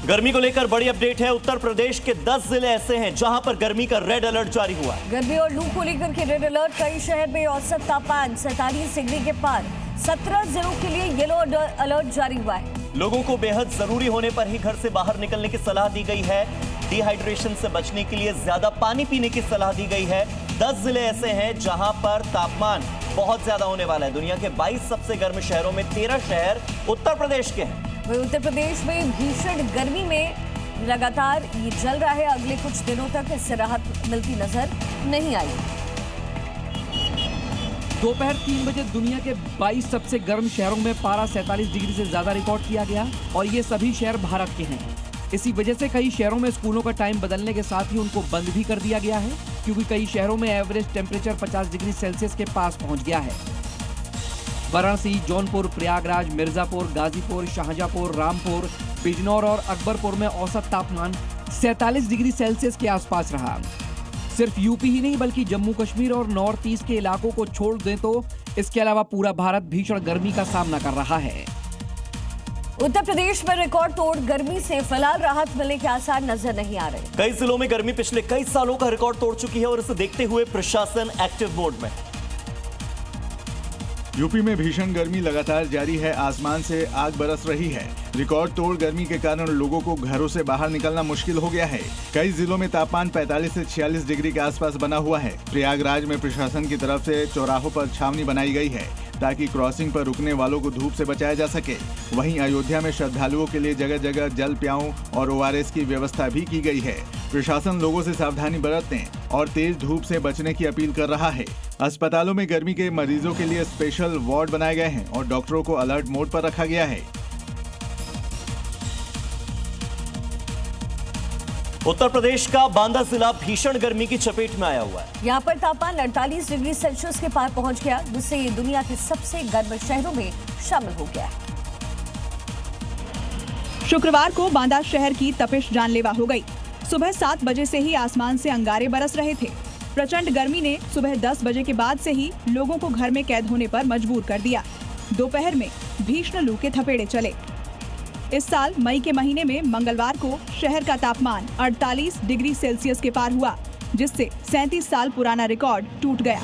गर्मी को लेकर बड़ी अपडेट है। उत्तर प्रदेश के 10 जिले ऐसे हैं जहां पर गर्मी का रेड अलर्ट जारी हुआ है। गर्मी और लू को लेकर के रेड अलर्ट। कई शहर में औसत तापमान 47 डिग्री के पार। 17 जिलों के लिए येलो अलर्ट जारी हुआ है। लोगों को बेहद जरूरी होने पर ही घर से बाहर निकलने की सलाह दी गई है। डिहाइड्रेशन से बचने के लिए ज्यादा पानी पीने की सलाह दी गई है। 10 जिले ऐसे हैं जहां पर तापमान बहुत ज्यादा होने वाला है। दुनिया के 22 सबसे गर्म शहरों में 13 शहर उत्तर प्रदेश के हैं। वहीं उत्तर प्रदेश में भीषण गर्मी में लगातार ये चल रहा है। अगले कुछ दिनों तक इससे राहत मिलती नजर नहीं आई। दोपहर 3 बजे दुनिया के 22 सबसे गर्म शहरों में पारा 47 डिग्री से ज्यादा रिकॉर्ड किया गया और ये सभी शहर भारत के हैं। इसी वजह से कई शहरों में स्कूलों का टाइम बदलने के साथ ही उनको बंद भी कर दिया गया है, क्योंकि कई शहरों में एवरेज टेम्परेचर 50 डिग्री सेल्सियस के पास पहुंच गया है। वाराणसी, जौनपुर, प्रयागराज, मिर्जापुर, गाजीपुर, शाहजहांपुर, रामपुर, बिजनौर और अकबरपुर में औसत तापमान 47 डिग्री सेल्सियस के आसपास रहा। सिर्फ यूपी ही नहीं बल्कि जम्मू कश्मीर और नॉर्थ ईस्ट के इलाकों को छोड़ दें तो इसके अलावा पूरा भारत भीषण गर्मी का सामना कर रहा है। उत्तर प्रदेश में रिकॉर्ड तोड़ गर्मी से फिलहाल राहत मिलने के आसार नजर नहीं आ रहे। कई जिलों में गर्मी पिछले कई सालों का रिकॉर्ड तोड़ चुकी है और इसे देखते हुए प्रशासन एक्टिव मोड में। यूपी में भीषण गर्मी लगातार जारी है। आसमान से आग बरस रही है। रिकॉर्ड तोड़ गर्मी के कारण लोगों को घरों से बाहर निकलना मुश्किल हो गया है। कई जिलों में तापमान 45 से 46 डिग्री के आसपास बना हुआ है। प्रयागराज में प्रशासन की तरफ से चौराहों पर छावनी बनाई गई है ताकि क्रॉसिंग पर रुकने वालों को धूप से बचाया जा सके। वहीं अयोध्या में श्रद्धालुओं के लिए जगह जगह जल प्याऊ और ORS की व्यवस्था भी की गई है। प्रशासन लोगों से सावधानी बरतने और तेज धूप से बचने की अपील कर रहा है। अस्पतालों में गर्मी के मरीजों के लिए स्पेशल वार्ड बनाए गए हैं और डॉक्टरों को अलर्ट मोड पर रखा गया है। उत्तर प्रदेश का बांदा जिला भीषण गर्मी की चपेट में आया हुआ है। यहाँ पर तापमान 48 डिग्री सेल्सियस के पार पहुंच गया, जिससे ये दुनिया के सबसे गर्म शहरों में शामिल हो गया है। शुक्रवार को बांदा शहर की तपिश जानलेवा हो गई। सुबह 7 बजे से ही आसमान से अंगारे बरस रहे थे। प्रचंड गर्मी ने सुबह 10 बजे के बाद से ही लोगों को घर में कैद होने पर मजबूर कर दिया। दोपहर में भीषण लू के थपेड़े चले। इस साल मई के महीने में मंगलवार को शहर का तापमान 48 डिग्री सेल्सियस के पार हुआ, जिससे 37 साल पुराना रिकॉर्ड टूट गया।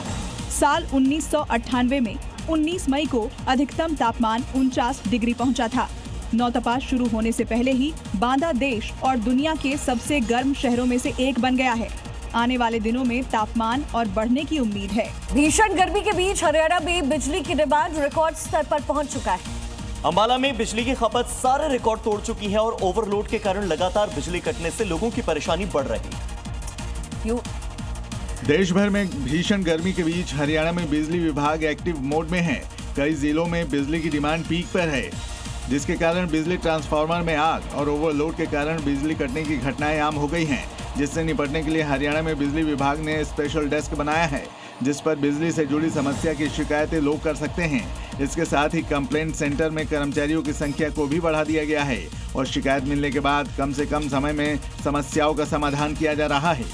साल 1998 में 19 मई को अधिकतम तापमान 49 डिग्री पहुंचा था। नौतपा शुरू होने से पहले ही बांदा देश और दुनिया के सबसे गर्म शहरों में से एक बन गया है। आने वाले दिनों में तापमान और बढ़ने की उम्मीद है। भीषण गर्मी के बीच हरियाणा में बिजली की डिमांड रिकॉर्ड स्तर पर पहुंच चुका है। अंबाला में बिजली की खपत सारे रिकॉर्ड तोड़ चुकी है और ओवरलोड के कारण लगातार बिजली कटने से लोगों की परेशानी बढ़ रही है। देश भर में भीषण गर्मी के बीच हरियाणा में बिजली विभाग एक्टिव मोड में है। कई जिलों में बिजली की डिमांड पीक पर है, जिसके कारण बिजली ट्रांसफार्मर में आग और ओवरलोड के कारण बिजली कटने की घटनाएं आम हो गई हैं। जिससे निपटने के लिए हरियाणा में बिजली विभाग ने स्पेशल डेस्क बनाया है, जिस पर बिजली से जुड़ी समस्या की शिकायतें लोग कर सकते हैं। इसके साथ ही कंप्लेंट सेंटर में कर्मचारियों की संख्या को भी बढ़ा दिया गया है और शिकायत मिलने के बाद कम से कम समय में समस्याओं का समाधान किया जा रहा है।